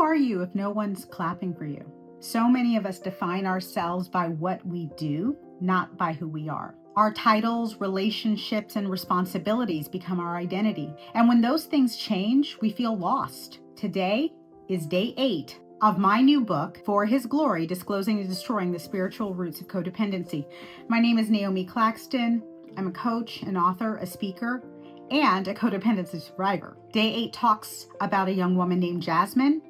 are you if no one's clapping for you? So many of us define ourselves by what we do, not by who we are. Our titles, relationships, and responsibilities become our identity. And when those things change, we feel lost. Today is day 8 of my new book, For His Glory, Disclosing and Destroying the Spiritual Roots of Codependency. My name is Naomi Claxton. I'm a coach, an author, a speaker, and a codependency survivor. Day 8 talks about a young woman named Jasmine.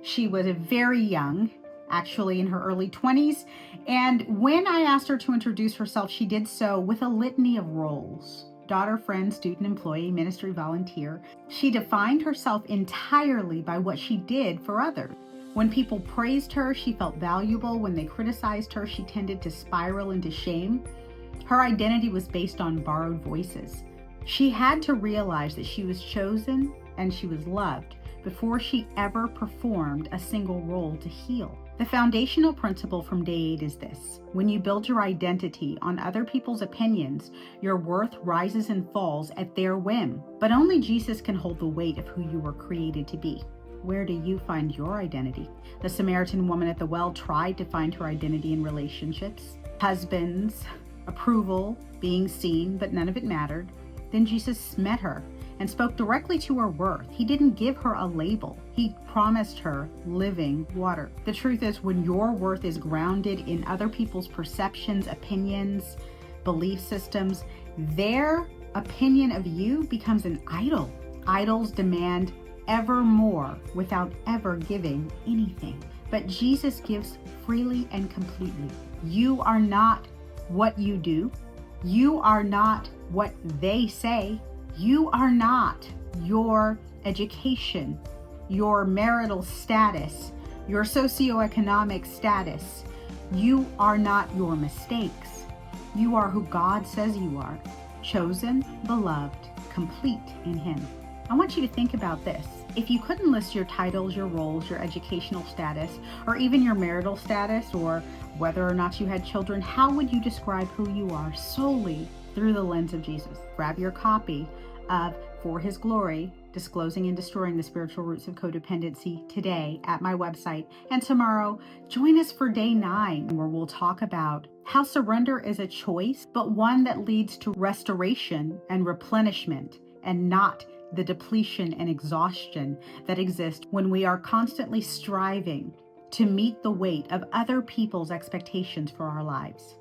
She was very young, actually in her early 20s. And when I asked her to introduce herself, she did so with a litany of roles: daughter, friend, student, employee, ministry, volunteer. She defined herself entirely by what she did for others. When people praised her, she felt valuable. When they criticized her, she tended to spiral into shame. Her identity was based on borrowed voices. She had to realize that she was chosen and she was loved before she ever performed a single role to heal. The foundational principle from day 8 is this: when you build your identity on other people's opinions, your worth rises and falls at their whim. But only Jesus can hold the weight of who you were created to be. Where do you find your identity? The Samaritan woman at the well tried to find her identity in relationships, husbands, approval, being seen, but none of it mattered. Then Jesus met her and spoke directly to her worth. He didn't give her a label. He promised her living water. The truth is, when your worth is grounded in other people's perceptions, opinions, belief systems, their opinion of you becomes an idol. Idols demand ever more without ever giving anything. But Jesus gives freely and completely. You are not what you do. You are not what they say. You are not your education, your marital status, your socioeconomic status. You are not your mistakes. You are who God says you are: chosen, beloved, complete in Him. I want you to think about this. If you couldn't list your titles, your roles, your educational status, or even your marital status, or whether or not you had children, how would you describe who you are solely through the lens of Jesus? Grab your copy of For His Glory, Disclosing and Destroying the Spiritual Roots of Codependency today at my website. And tomorrow, join us for day 9, where we'll talk about how surrender is a choice, but one that leads to restoration and replenishment, and not the depletion and exhaustion that exist when we are constantly striving to meet the weight of other people's expectations for our lives.